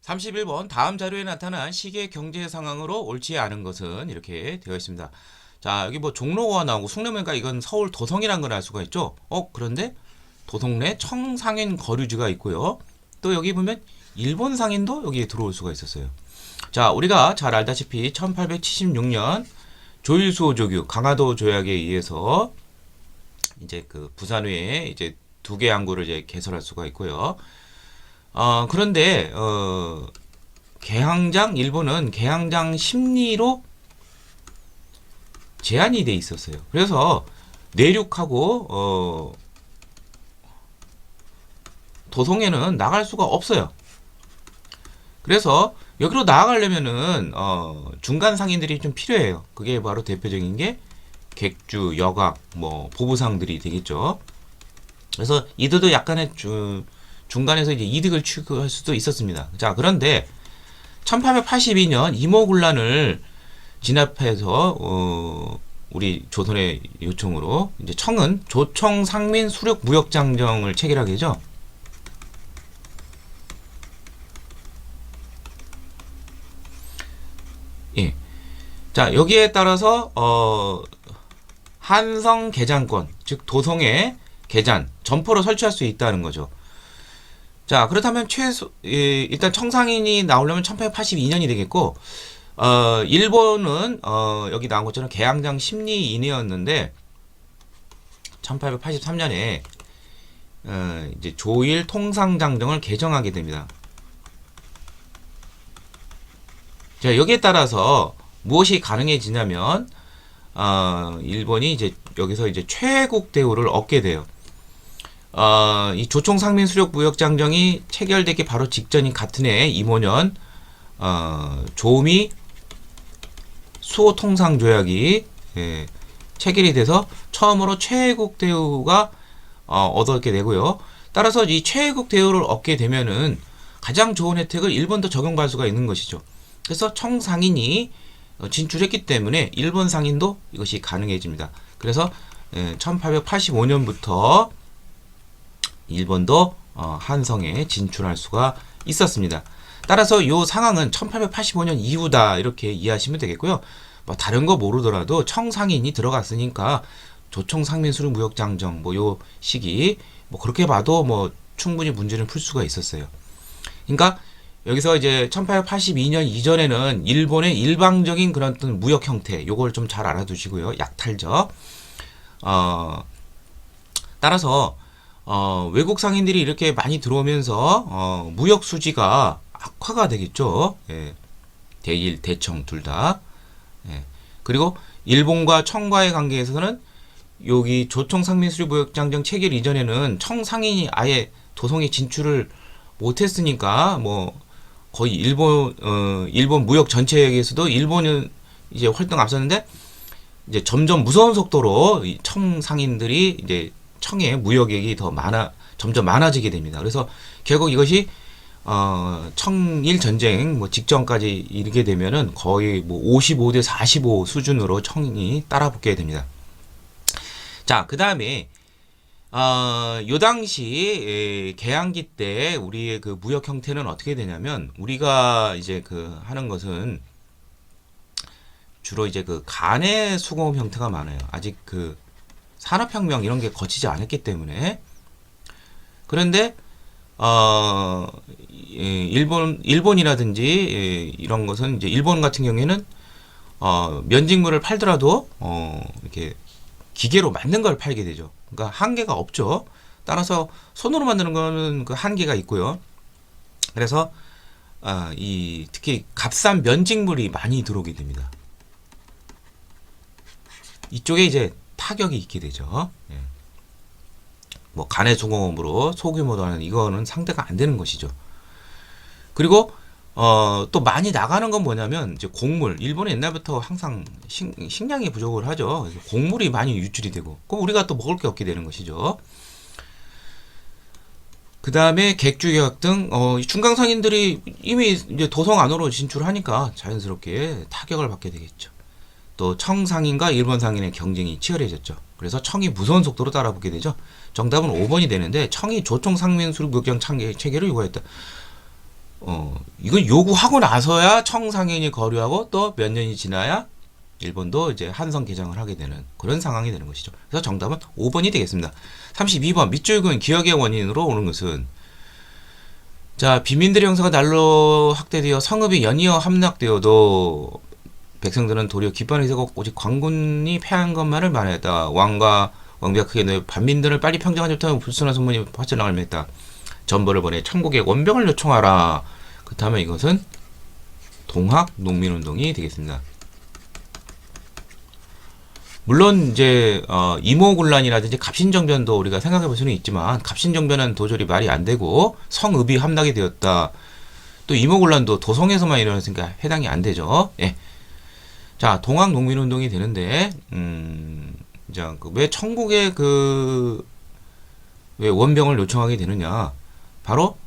31번 다음 자료에 나타난 시계 경제 상황으로 옳지 않은 것은 이렇게 되어 있습니다. 자, 여기 뭐 종로가 나오고 숭례문가 이건 서울 도성이라는 걸 알 수가 있죠. 그런데 도성 내 청상인 거류지가 있고요. 또 여기 보면 일본 상인도 여기에 들어올 수가 있었어요. 자, 우리가 잘 알다시피 1876년 조일수 조규 강화도 조약에 의해서 이제 그 부산회에 이제 두 개 항구를 이제 개설할 수가 있고요. 그런데 개항장 일본은 개항장 심리로 제한이 돼 있었어요. 그래서 내륙하고 도성에는 나갈 수가 없어요. 그래서 여기로 나아가려면은 중간 상인들이 좀 필요해요. 그게 바로 대표적인 게 객주, 여각, 뭐 보부상들이 되겠죠. 그래서 이들도 약간의 중간에서 이제 이득을 취급할 수도 있었습니다. 자, 그런데 1882년 이모군란을 진압해서 우리 조선의 요청으로 이제 청은 조청 상민 수륙 무역 장정을 체결하게 되죠. 예. 자, 여기에 따라서 한성 개장권, 즉 도성에 개잔, 점포를 설치할 수 있다는 거죠. 자, 그렇다면 일단 청상인이 나오려면 1882년이 되겠고, 일본은, 여기 나온 것처럼 개항장 심리 이내였는데, 1883년에, 이제 조일 통상장정을 개정하게 됩니다. 자, 여기에 따라서 무엇이 가능해지냐면, 일본이 이제 여기서 이제 최국 대우를 얻게 돼요. 이 조총상민 수력 무역장정이 체결되기 바로 직전인 같은 해 임오년 조미 수호통상조약이 체결이 돼서 처음으로 최국 대우가 얻게 되고요. 따라서 이 최국 대우를 얻게 되면은 가장 좋은 혜택을 일본도 적용받을 수가 있는 것이죠. 그래서 청상인이 진출했기 때문에 일본 상인도 이것이 가능해집니다. 그래서 1885년부터 일본도 한성에 진출할 수가 있었습니다. 따라서 이 상황은 1885년 이후다 이렇게 이해하시면 되겠고요. 뭐 다른 거 모르더라도 청상인이 들어갔으니까 조청상민수륙 무역장정 뭐 요 시기 뭐 그렇게 봐도 뭐 충분히 문제는 풀 수가 있었어요. 그러니까 여기서 이제 1882년 이전에는 일본의 일방적인 그런 어떤 무역 형태 요걸 좀 잘 알아두시고요. 약탈적. 따라서 외국 상인들이 이렇게 많이 들어오면서 무역 수지가 악화가 되겠죠. 예. 대일, 대청 둘 다. 예. 그리고 일본과 청과의 관계에서는 여기 조청 상민수립 무역장정 체결 이전에는 청 상인이 아예 도성에 진출을 못했으니까 뭐 거의 일본 무역 전체에서도 일본은 이제 활동 앞섰는데 이제 점점 무서운 속도로 청 상인들이 이제 청의 무역액이 점점 많아지게 됩니다. 그래서 결국 이것이 청일 전쟁 뭐 직전까지 이르게 되면은 거의 뭐 55대 45 수준으로 청이 따라붙게 됩니다. 자, 그 다음에 요 당시 개항기 때 우리의 그 무역 형태는 어떻게 되냐면 우리가 이제 그 하는 것은 주로 이제 그 간의 수공업 형태가 많아요. 아직 그 산업혁명 이런 게 거치지 않았기 때문에. 그런데 일본이라든지 이런 것은 이제 일본 같은 경우에는 면직물을 팔더라도 이렇게 기계로 만든 걸 팔게 되죠. 그러니까 한계가 없죠. 따라서 손으로 만드는 거는 그 한계가 있고요. 그래서 특히 값싼 면직물이 많이 들어오게 됩니다. 이쪽에 이제 타격이 있게 되죠. 예. 뭐 간의 수공업으로 소규모로 하는 이거는 상대가 안 되는 것이죠. 그리고 또 많이 나가는 건 뭐냐면 이제 곡물. 일본은 옛날부터 항상 식량이 부족을 하죠. 그래서 곡물이 많이 유출이 되고, 그럼 우리가 또 먹을 게 없게 되는 것이죠. 그 다음에 객주계약 등 중강상인들이 이미 이제 도성 안으로 진출하니까 자연스럽게 타격을 받게 되겠죠. 또 청상인과 일본 상인의 경쟁이 치열해졌죠. 그래서 청이 무서운 속도로 따라붙게 되죠. 정답은 5번이 되는데 청이 조총 상민 수륙 무역장 체계를 요구했다. 이건 요구하고 나서야 청상인이 거류하고 또 몇 년이 지나야 일본도 이제 한성 개장을 하게 되는 그런 상황이 되는 것이죠. 그래서 정답은 5번이 되겠습니다. 32번 밑줄근 기억의 원인으로 오는 것은 자 비민들의 형사가 날로 확대되어 성읍이 연이어 함락되어도 백성들은 도리어 기뻐하는 이고 오직 광군이 패한 것만을 말하였다. 왕과 왕비가 크게 내 반민들을 빨리 평정하지 못하면 불순한 소문이 퍼져나갈 했다. 전벌을 보내 천국에 원병을 요청하라. 그렇다면 이것은 동학 농민운동이 되겠습니다. 물론 이제 이모군란이라든지 갑신정변도 우리가 생각해 볼 수는 있지만 갑신정변은 도저히 말이 안 되고 성읍이 함락이 되었다. 또 이모군란도 도성에서만 일어났으니까 해당이 안 되죠. 예. 자, 동학 농민운동이 되는데 자, 왜 천국에 왜 원병을 요청하게 되느냐? 바로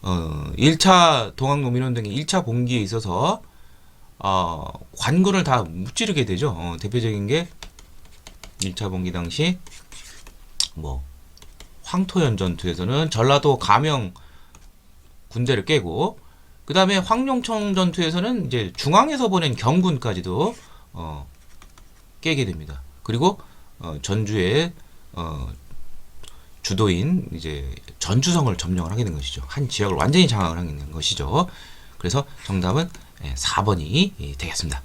1차 동학 농민운동의 1차 봉기에 있어서 관군을 다 무찌르게 되죠. 대표적인 게 1차 봉기 당시 뭐 황토현 전투에서는 전라도 가명 군대를 깨고 그 다음에 황룡청 전투에서는 이제 중앙에서 보낸 경군까지도 깨게 됩니다. 그리고 전주의 주도인 이제 전주성을 점령을 하게 된 것이죠. 한 지역을 완전히 장악을 하게 된 것이죠. 그래서 정답은 4번이 되겠습니다.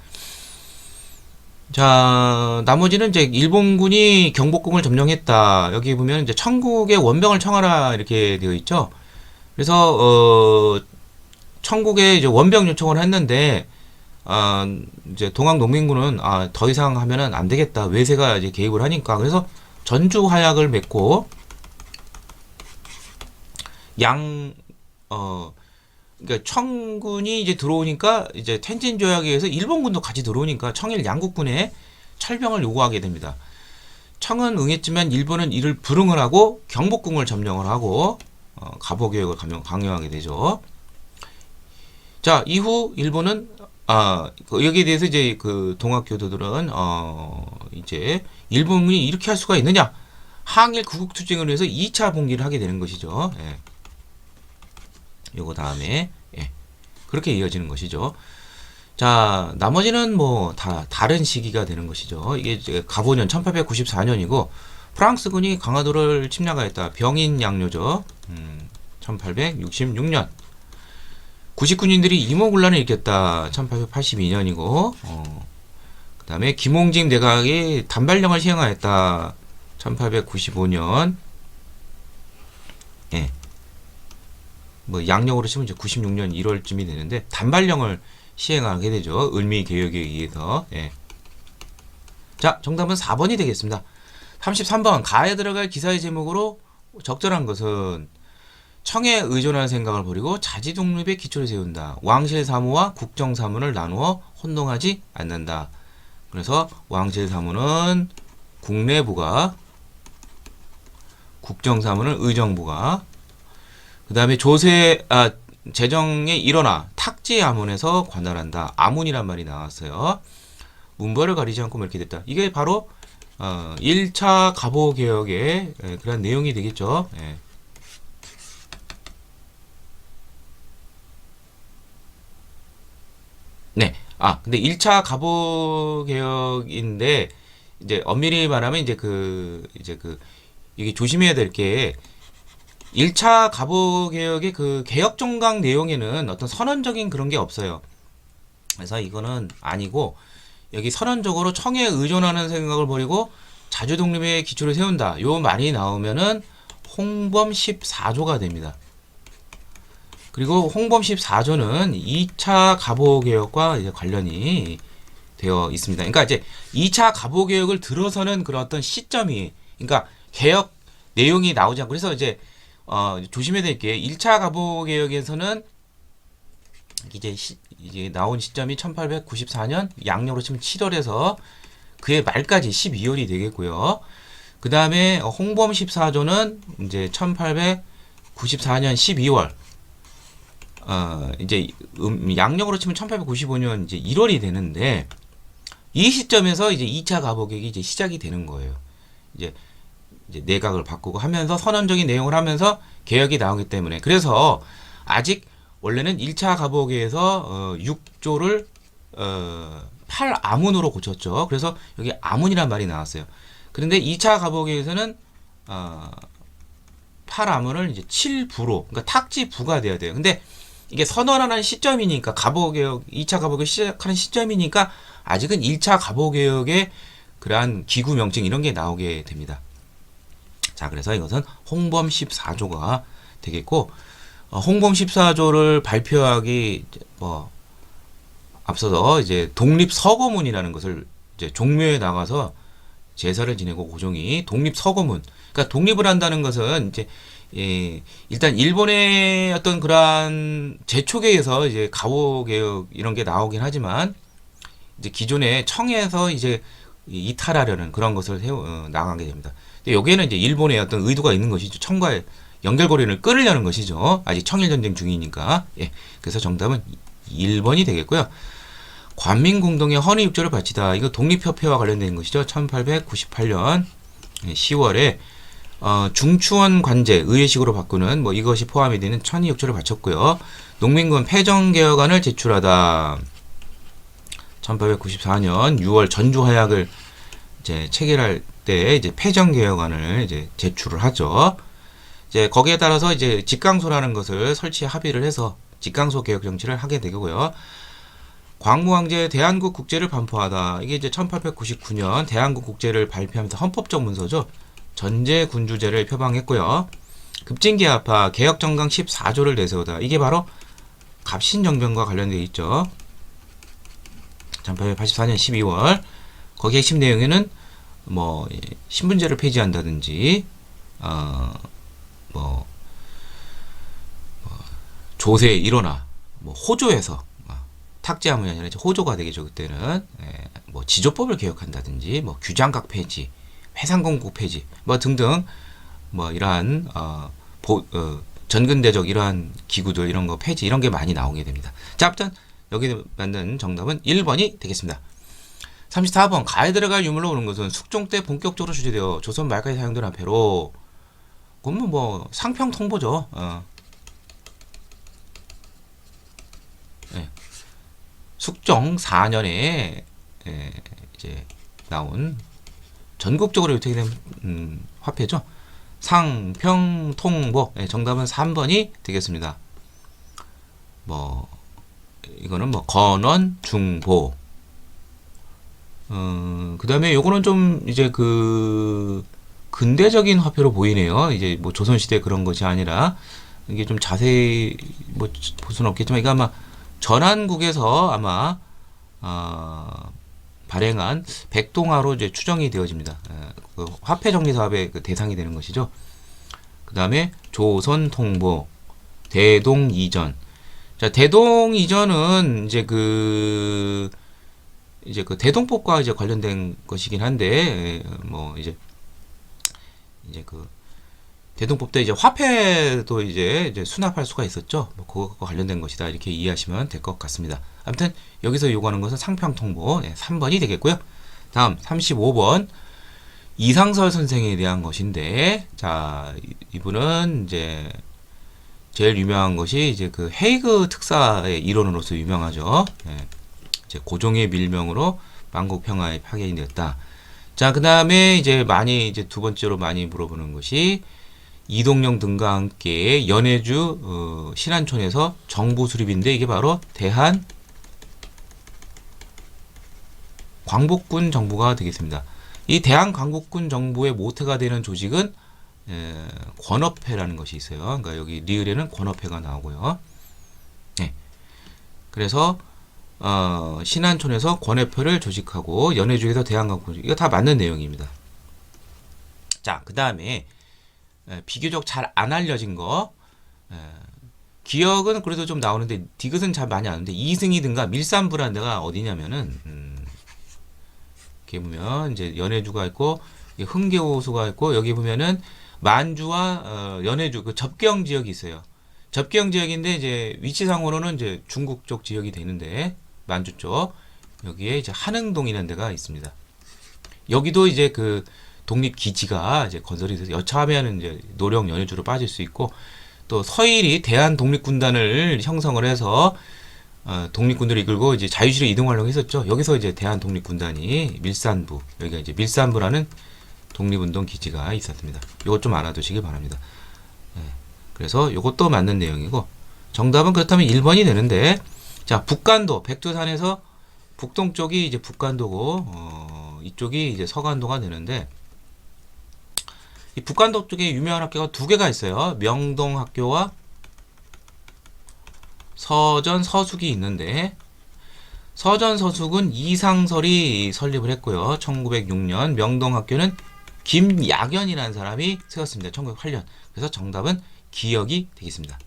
자, 나머지는 이제 일본군이 경복궁을 점령했다. 여기 보면 이제 천국에 원병을 청하라 이렇게 되어 있죠. 그래서 천국에 이제 원병 요청을 했는데 이제 동학 농민군은 더 이상 하면은 안 되겠다. 외세가 이제 개입을 하니까 그래서 전주 화약을 맺고 그러니까 청군이 이제 들어오니까 이제 텐진 조약에 의해서 일본군도 같이 들어오니까 청일 양국군에 철병을 요구하게 됩니다. 청은 응했지만 일본은 이를 불응을 하고 경복궁을 점령을 하고 가보개혁을 강요하게 되죠. 자, 이후 일본은 여기에 대해서 이제 그 동학교도들은 이제 일본군이 이렇게 할 수가 있느냐? 항일 구국투쟁을 위해서 2차 봉기를 하게 되는 것이죠. 예. 요거 다음에 그렇게 이어지는 것이죠. 자, 나머지는 뭐 다 다른 시기가 되는 것이죠. 이게 이제 가보년 1894년이고 프랑스군이 강화도를 침략하였다. 병인 양요죠. 1866년. 99년들이 이모군란을 일으켰다. 1882년이고 그 다음에 김홍직 내각이 단발령을 시행하였다. 1895년. 예. 뭐 양력으로 치면 이제 96년 1월쯤이 되는데 단발령을 시행하게 되죠. 을미개혁에 의해서. 예. 자, 정답은 4번이 되겠습니다. 33번 가에 들어갈 기사의 제목으로 적절한 것은 청에 의존할 생각을 버리고 자지독립의 기초를 세운다. 왕실사무와 국정사무를 나누어 혼동하지 않는다. 그래서 왕실사무는 국내부가, 국정사무는 의정부가, 그 다음에 재정의 일원화, 탁지 아문에서 관할한다. 아문이란 말이 나왔어요. 문벌을 가리지 않고 이렇게 됐다. 이게 바로 1차 갑오개혁의 그런 내용이 되겠죠. 예. 네. 근데 1차 갑오개혁인데 이제 엄밀히 말하면 이게 조심해야 될 게 1차 갑오개혁의 그 개혁정강 내용에는 어떤 선언적인 그런 게 없어요. 그래서 이거는 아니고 여기 선언적으로 청에 의존하는 생각을 버리고 자주독립의 기초를 세운다. 요 말이 나오면은 홍범 14조가 됩니다. 그리고 홍범 14조는 2차 갑오개혁과 이제 관련이 되어 있습니다. 그러니까 이제 2차 갑오개혁을 들어서는 그런 어떤 시점이, 그러니까 개혁 내용이 나오지 않고, 그래서 이제 조심해야 될 게 1차 갑오개혁에서는 이제 나온 시점이 1894년 양력으로 치면 7월에서 그해 말까지 12월이 되겠고요. 그 다음에 홍범 14조는 이제 1894년 12월, 이제 양력으로 치면 1895년 이제 1월이 되는데 이 시점에서 이제 2차 갑오개혁이 이제 시작이 되는 거예요. 이제 내각을 바꾸고 하면서 선언적인 내용을 하면서 개혁이 나오기 때문에, 그래서 아직 원래는 1차 가보기에서 6조를 8아문으로 고쳤죠. 그래서 여기 아문이란 말이 나왔어요. 그런데 2차 가보기에서는 8아문을 이제 7부로, 그러니까 탁지부가 돼야 돼요. 근데 이게 선언하는 시점이니까, 가보개혁 2차 가보개혁 시작하는 시점이니까 아직은 1차 가보개혁의 그러한 기구 명칭 이런 게 나오게 됩니다. 자, 그래서 이것은 홍범 14조가 되겠고, 홍범 14조를 발표하기 앞서서 이제 독립서거문이라는 것을 이제 종묘에 나가서 제사를 지내고 고종이 독립서거문, 그러니까 독립을 한다는 것은 이제 일단 일본의 어떤 그러한 제초계에서 이제 가보개혁 이런 게 나오긴 하지만 이제 기존의 청에서 이제 이탈하려는 그런 것을 나가게 됩니다. 근데 여기에는 이제 일본의 어떤 의도가 있는 것이죠. 청과의 연결고리를 끊으려는 것이죠. 아직 청일전쟁 중이니까. 예. 그래서 정답은 1번이 되겠고요. 관민공동의 헌의육조를 바치다. 이거 독립협회와 관련된 것이죠. 1898년 10월에 중추원 관제 의회식으로 바꾸는 이것이 포함이 되는 천의육조를 바쳤고요. 농민군 패정개혁안을 제출하다. 1894년 6월 전주화약을 이제 체결할 때 이제 패정개혁안을 이제 제출을 하죠. 이제 거기에 따라서 이제 직강소라는 것을 설치 합의를 해서 직강소 개혁 정치를 하게 되고요. 광무왕제 대한국 국제를 반포하다. 이게 이제 1899년 대한국 국제를 발표하면서 헌법적 문서죠. 전제군주제를 표방했고요. 급진개합화 개혁정강 14조를 내세우다. 이게 바로 갑신정변과 관련되어 있죠. 1884년 12월 거기 핵심 내용에는 신분제를 폐지한다든지 조세 일원화 호조에서 탁제함이 아니라 호조가 되겠죠. 그때는 지조법을 개혁한다든지 규장각 폐지, 회상공국 폐지 등등 이러한 전근대적 이러한 기구들 이런 거 폐지 이런 게 많이 나오게 됩니다. 자, 아무튼 여기 맞는 정답은 1번이 되겠습니다. 34번 가에 들어갈 유물로 오는 것은 숙종 때 본격적으로 주제되어 조선 말까지 사용된 화폐로. 그러면 상평통보죠. 네. 숙종 4년에 이제 나온 전국적으로 유통된 화폐죠. 상평통보. 네, 정답은 3번이 되겠습니다. 이거는 건원 중보. 그 다음에 요거는 좀 이제 근대적인 화폐로 보이네요. 이제 조선시대 그런 것이 아니라 이게 좀 자세히 볼 수는 없겠지만 이거 아마 전한국에서 아마 발행한 백동화로 이제 추정이 되어집니다. 그 화폐 정리 사업의 대상이 되는 것이죠. 그 다음에 조선통보, 대동이전. 자, 대동이전은 이제 대동법과 이제 관련된 것이긴 한데 이제 대동법도 이제 화폐도 이제 수납할 수가 있었죠. 그것과 관련된 것이다 이렇게 이해하시면 될 것 같습니다. 아무튼 여기서 요구하는 것은 상평통보 3번이 되겠고요. 다음 35번 이상설 선생에 대한 것인데, 자, 이분은 이제 제일 유명한 것이 이제 헤이그 특사의 일원으로서 유명하죠. 이제 고종의 밀명으로 만국 평화에 파견이 되었다. 자, 그 다음에 이제 두 번째로 많이 물어보는 것이 이동영 등과 함께 연해주 신안촌에서 정부 수립인데 이게 바로 대한 광복군 정부가 되겠습니다. 이 대한 광복군 정부의 모태가 되는 조직은 권업회라는 것이 있어요. 그러니까 여기 리을에는 권업회가 나오고요. 네. 그래서 신안촌에서 권업회를 조직하고 연해주에서 대한광복군 이거 다 맞는 내용입니다. 자, 그 다음에 비교적 잘 안 알려진 거 기억은 그래도 좀 나오는데 디귿은 잘 많이 아는데 이승이든가 밀산부라는 데가 어디냐면은 이렇게 보면 이제 연해주가 있고 흥계호수가 있고 여기 보면은 만주와 연해주 접경 지역이 있어요. 접경 지역인데 이제 위치상으로는 이제 중국 쪽 지역이 되는데 만주 쪽 여기에 이제 한흥동이라는 데가 있습니다. 여기도 이제 독립 기지가 이제 건설이 돼서 여차하면은 이제 노령 연해주로 빠질 수 있고 또 서일이 대한 독립군단을 형성을 해서 독립군들을 이끌고 이제 자유시로 이동하려고 했었죠. 여기서 이제 대한 독립군단이 밀산부, 여기가 이제 밀산부라는 독립운동 기지가 있었습니다. 이것 좀 알아두시기 바랍니다. 그래서 이것도 맞는 내용이고, 정답은 그렇다면 1번이 되는데, 자, 북간도, 백두산에서 북동쪽이 이제 북간도고, 이쪽이 이제 서간도가 되는데, 이 북간도 쪽에 유명한 학교가 두 개가 있어요. 명동학교와 서전서숙이 있는데, 서전서숙은 이상설이 설립을 했고요. 1906년. 명동학교는 김야견이라는 사람이 세웠습니다. 1908년. 그래서 정답은 기역이 되겠습니다.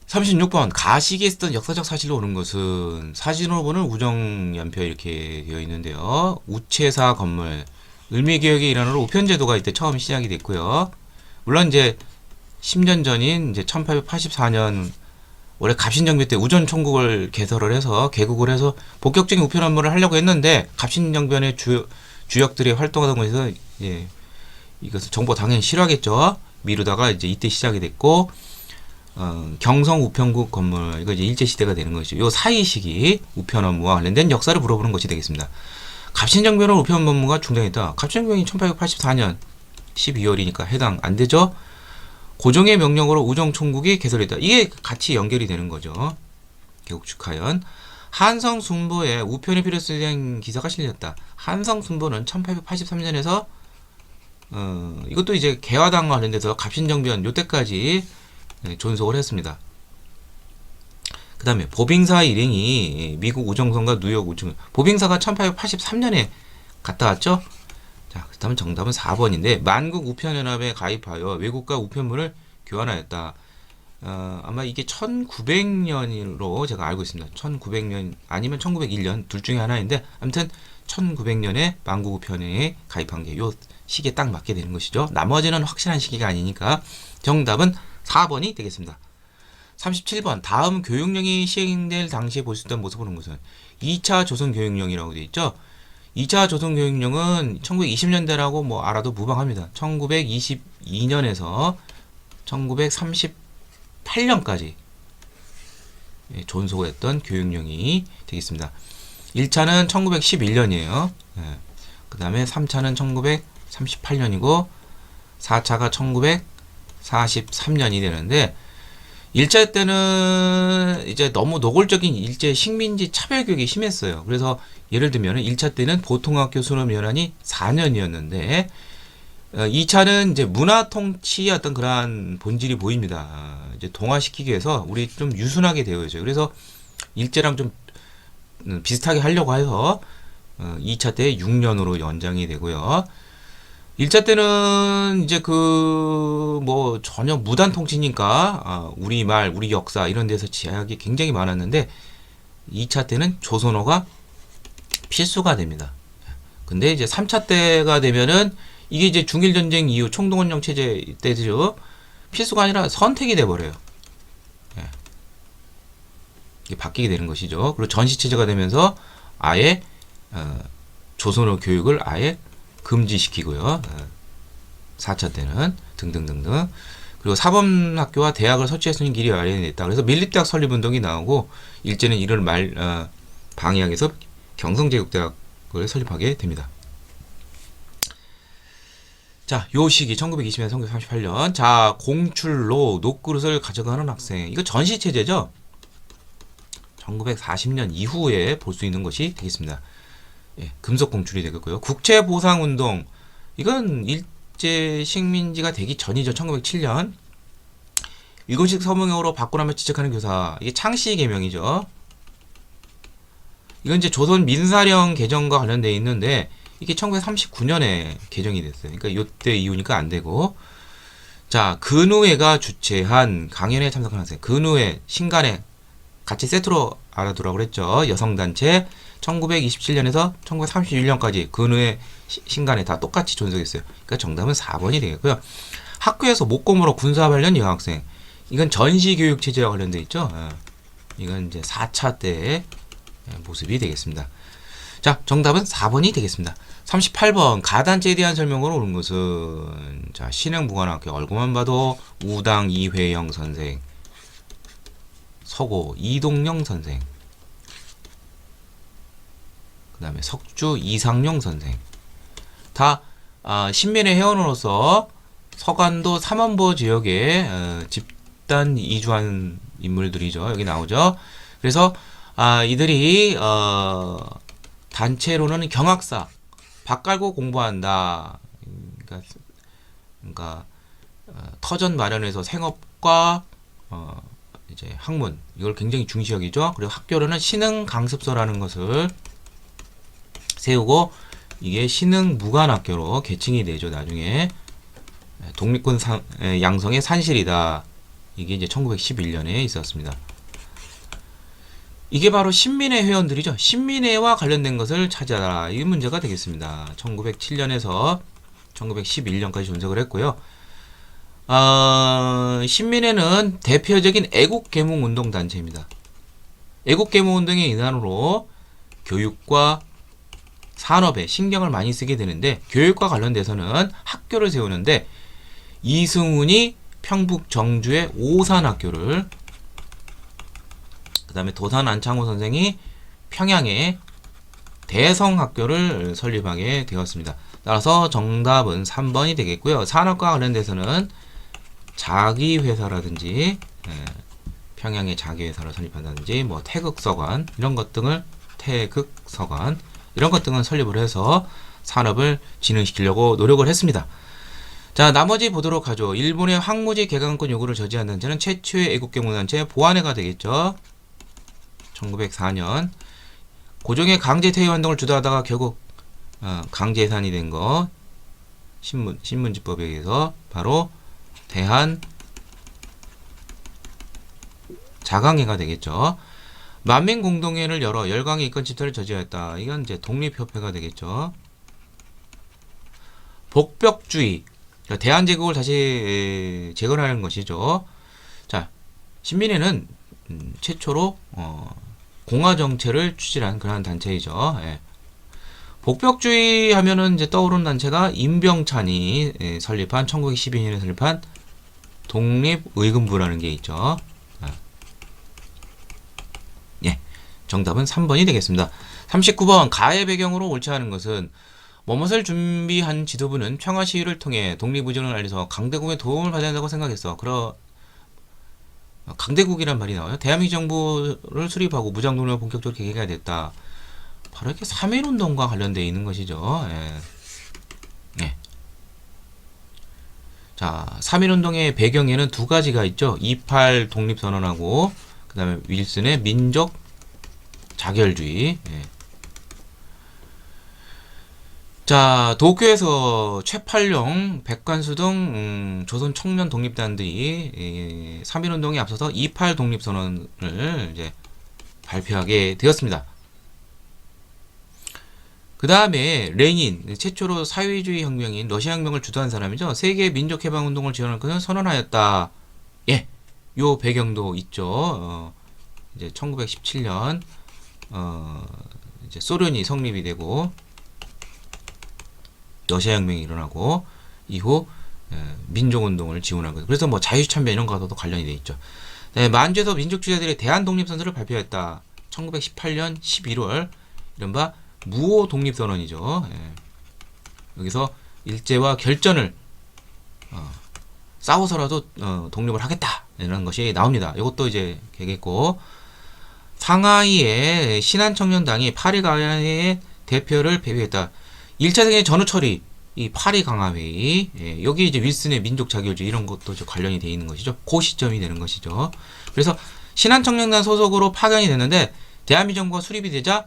36번. 가시기에 쓰던 역사적 사실로 오는 것은, 사진으로 보는 우정연표 이렇게 되어 있는데요. 우체사 건물, 을미개혁의 일환으로 우편제도가 이때 처음 시작이 됐고요. 물론 이제 10년 전인 이제 1884년 원래 갑신정비 때 우전총국을 개설을 해서 개국을 해서 본격적인 우편 업무를 하려고 했는데, 갑신정변의 주역들이 활동하던 곳에서 이것을 정부가 당연히 싫어하겠죠. 미루다가 이제 이때 시작이 됐고, 경성 우편국 건물, 이거 이제 일제시대가 되는 것이죠. 요 사이 시기 우편 업무와 관련된 역사를 물어보는 것이 되겠습니다. 갑신정변으로 우편 업무가 중단했다. 갑신정변이 1884년 12월이니까 해당 안 되죠. 고종의 명령으로 우정총국이 개설했다. 이게 같이 연결이 되는 거죠. 개국축하연. 한성순보에 우편이 필요했던 기사가 실렸다. 한성순보는 1883년에서 이것도 이제 개화당과 관련돼서 갑신정변 요때까지 존속을 했습니다. 그 다음에 보빙사 일행이 미국 우정선과 뉴욕 우정, 보빙사가 1883년에 갔다 왔죠. 자, 그렇다면 정답은 4번인데, 만국 우편연합에 가입하여 외국과 우편물을 교환하였다. 아마 이게 1900년으로 제가 알고 있습니다. 1900년 아니면 1901년 둘 중에 하나인데, 아무튼 1900년에 만국 우편에 가입한 게 요 시기에 딱 맞게 되는 것이죠. 나머지는 확실한 시기가 아니니까 정답은 4번이 되겠습니다. 37번. 다음 교육령이 시행될 당시에 볼 수 있던 모습을 본 것은 2차 조선교육령이라고 되어 있죠. 2차 조선교육령은 1920년대라고 뭐 알아도 무방합니다. 1922년에서 1938년까지 존속했던 교육령이 되겠습니다. 1차는 1911년이에요. 그 다음에 3차는 1938년이고 4차가 1943년이 되는데, 1차 때는 이제 너무 노골적인 일제 식민지 차별교육이 심했어요. 그래서 예를 들면 1차 때는 보통학교 수능 연한이 4년이었는데 2차는 이제 문화 통치의 어떤 그러한 본질이 보입니다. 이제 동화시키기 위해서 우리 좀 유순하게 되어 있어요. 그래서 일제랑 좀 비슷하게 하려고 해서 2차 때 6년으로 연장이 되고요. 1차 때는 이제 뭐 전혀 무단 통치니까 우리말, 우리 역사 이런 데서 제약이 굉장히 많았는데 2차 때는 조선어가 필수가 됩니다. 근데 이제 3차 때가 되면은 이게 이제 중일전쟁 이후 총동원령 체제 때죠. 필수가 아니라 선택이 돼버려요. 이게 바뀌게 되는 것이죠. 그리고 전시체제가 되면서 아예 조선어 교육을 아예 금지시키고요. 4차 때는 등등등등. 그리고 사범학교와 대학을 설치할 수 있는 길이 마련됐다. 그래서 밀립대학 설립운동이 나오고 일제는 이를 방해하기 위해서 경성제국대학을 설립하게 됩니다. 자, 요 시기 1920년에서 1938년. 자, 공출로 녹그릇을 가져가는 학생. 이거 전시체제죠. 1940년 이후에 볼 수 있는 것이 되겠습니다. 금속 공출이 되겠고요. 국채보상운동, 이건 일제 식민지가 되기 전이죠. 1907년. 일본식 서명으로 바꾸라며 지적하는 교사, 이게 창씨 개명이죠. 이건 이제 조선 민사령 개정과 관련되어 있는데 이게 1939년에 개정이 됐어요. 그러니까 요때 이후니까 안 되고. 자, 근우회가 주최한 강연회에 참석한 학생, 근우회, 신간회 같이 세트로 알아두라고 그랬죠. 여성단체 1927년에서 1931년까지 근우회, 신간회 다 똑같이 존속했어요. 그러니까 정답은 4번이 되겠고요. 학교에서 목공으로 군사 관련 여학생, 이건 전시교육 체제와 관련되어 있죠. 이건 이제 4차 때의 모습이 되겠습니다. 자, 정답은 4번이 되겠습니다. 38번 가단체에 대한 설명으로 옳은 것은 자, 신흥무관학교 얼굴만 봐도 우당 이회영 선생, 서고 이동영 선생, 그 다음에 석주 이상용 선생 다 신민의 회원으로서 서간도 삼원보 지역에 집단 이주한 인물들이죠. 여기 나오죠. 그래서 이들이 단체로는 경학사 밥 깔고 공부한다. 그러니까 터전 마련해서 생업과 이제 학문 이걸 굉장히 중시 여기죠. 그리고 학교로는 신흥 강습소라는 것을 세우고 이게 신흥 무관학교로 개칭이 되죠. 나중에 독립군 양성의 산실이다. 이게 이제 1911년에 있었습니다. 이게 바로 신민회 회원들이죠. 신민회와 관련된 것을 찾아라. 이 문제가 되겠습니다. 1907년에서 1911년까지 존속을 했고요. 신민회는 대표적인 애국계몽운동 단체입니다. 애국계몽운동의 일환으로 교육과 산업에 신경을 많이 쓰게 되는데 교육과 관련돼서는 학교를 세우는데 이승훈이 평북 정주의 오산학교를 그 다음에 도산 안창호 선생이 평양의 대성학교를 설립하게 되었습니다. 따라서 정답은 3번이 되겠고요. 산업과 관련돼서는 자기회사라든지 평양의 자기회사를 설립한다든지 뭐 태극서관 이런 것 등을 태극서관 이런 것 등을 설립을 해서 산업을 진흥시키려고 노력을 했습니다. 자, 나머지 보도록 하죠. 일본의 황무지 개강권 요구를 저지한 단체는 최초의 애국계몽단체 보안회가 되겠죠. 1904년 고종의 강제 퇴위 활동을 주도하다가 결국 강제 해산이 된 거 신문지법에 의해서 바로 대한 자강회가 되겠죠. 만민공동회를 열어 열강의 이권 집회를 저지하였다. 이건 이제 독립협회가 되겠죠. 복벽주의 대한제국을 다시 재건하는 것이죠. 자, 신민회는 최초로 공화정체를 추진한 그런 단체이죠. 예. 복벽주의 하면은 이제 떠오르는 단체가 임병찬이 설립한 1912년에 설립한 독립의금부라는 게 있죠. 예, 정답은 3번이 되겠습니다. 39번 가의 배경으로 옳지 않은 것은 뭐뭇을 준비한 지도부는 평화 시위를 통해 독립의존을 알려서 강대국의 도움을 받아야 한다고 생각했어. 강대국이란 말이 나와요. 대한민국 정부를 수립하고 무장동맹을 본격적으로 개개가 됐다. 바로 이렇게 3.1운동과 관련되어 있는 것이죠. 예. 예. 자, 3.1운동의 배경에는 두 가지가 있죠. 2.8 독립선언하고 그 다음에 윌슨의 민족 자결주의. 예. 자, 도쿄에서 최팔룡, 백관수 등 조선 청년 독립단들이 3.1운동에 앞서서 2.8 독립선언을 이제 발표하게 되었습니다. 그 다음에 레닌, 최초로 사회주의 혁명인 러시아 혁명을 주도한 사람이죠. 세계 민족해방운동을 지원할 것을 선언하였다. 예, 요 배경도 있죠. 이제 1917년 이제 소련이 성립이 되고 러시아 혁명이 일어나고 이후 민족운동을 지원한 거죠. 그래서 뭐 자유참변 이런 거와도 관련이 돼 있죠. 네, 만주에서 민족주의자들의 대한독립선서를 발표했다. 1918년 11월 이른바 무호 독립선언이죠. 예. 여기서 일제와 결전을 싸워서라도 독립을 하겠다 이런 것이 나옵니다. 이것도 이제 되겠고 상하이의 신한청년당이 파리강화회의 대표를 배회했다. 1차 세계 전후 처리 이 파리강화회의 여기 이제 윌슨의 민족 자결주의 이런 것도 관련이 되어 있는 것이죠. 그 시점이 되는 것이죠. 그래서 신한청년단 소속으로 파견이 됐는데 대한민국 정부가 수립이 되자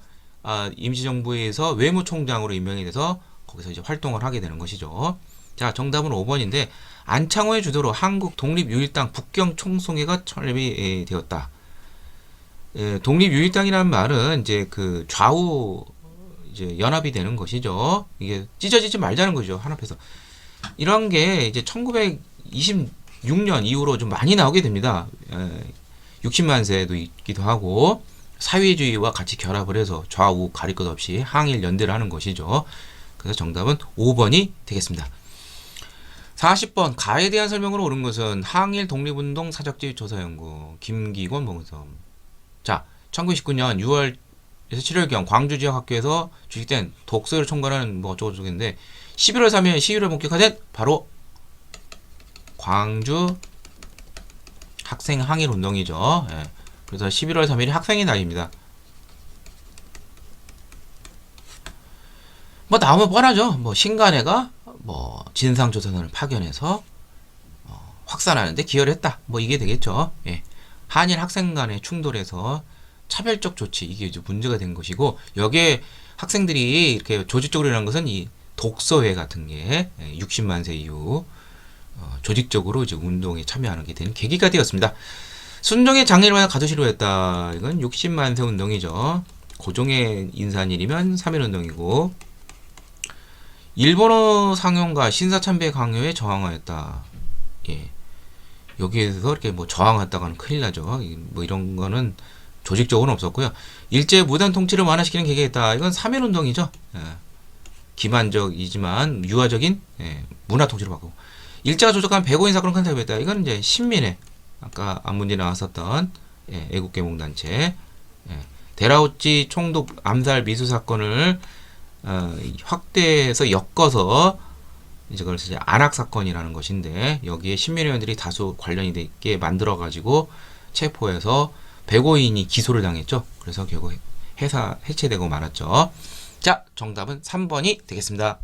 임시정부에서 외무총장으로 임명이 돼서 거기서 이제 활동을 하게 되는 것이죠. 자, 정답은 5번인데 안창호의 주도로 한국 독립유일당 북경총송회가 설립이 되었다. 독립유일당이라는 말은 이제 그 좌우 이제 연합이 되는 것이죠. 이게 찢어지지 말자는 거죠. 한합해서. 이런 게 이제 1926년 이후로 좀 많이 나오게 됩니다. 60만 세도 있기도 하고 사회주의와 같이 결합을 해서 좌우 가릴 것 없이 항일 연대를 하는 것이죠. 그래서 정답은 5번이 되겠습니다. 40번 가에 대한 설명으로 옳은 것은 항일 독립운동 사적지 조사연구 김기곤 봉섬. 자, 1919년 6월에서 7월경 광주 지역 학교에서 주식된 독서를 총괄하는 뭐 어쩌고저쩌고인데 11월 3일 11월 본격화된 바로 광주 학생 항일 운동이죠. 예. 그래서 11월 3일이 학생의 날입니다. 뭐 나오면 뻔하죠. 뭐 신간회가 뭐 진상조사단을 파견해서 확산하는데 기여를 했다. 뭐 이게 되겠죠. 예. 한일 학생 간의 충돌에서 차별적 조치 이게 이제 문제가 된 것이고 여기에 학생들이 이렇게 조직적으로 일어난 것은 이 독서회 같은 게 60만 세 이후 조직적으로 이제 운동에 참여하게 된 계기가 되었습니다. 순종의 장례를 가두시로 했다. 이건 60만 세 운동이죠. 고종의 인산일이면 3.1 운동이고 일본어 상용과 신사참배 강요에 저항하였다. 예. 여기에서 이렇게 뭐 저항했다가는 큰일 나죠. 뭐 이런 거는 조직적으로는 없었고요. 일제 무단 통치를 완화시키는 계기였다. 이건 3.1 운동이죠. 예. 기만적이지만 유화적인 문화 통치를 바꾸고 일제가 조작한 백오인 사건을 컨셉했다. 이건 이제 신민회 아까 안문제 나왔었던 애국개몽단체 데라우치 총독 암살 미수 사건을 확대해서 엮어서 이제 그래서 안학 사건이라는 것인데 여기에 신민회원들이 다수 관련이 되게 만들어 가지고 체포해서 105인이 기소를 당했죠. 그래서 결국 해체되고 말았죠. 자, 정답은 3번이 되겠습니다.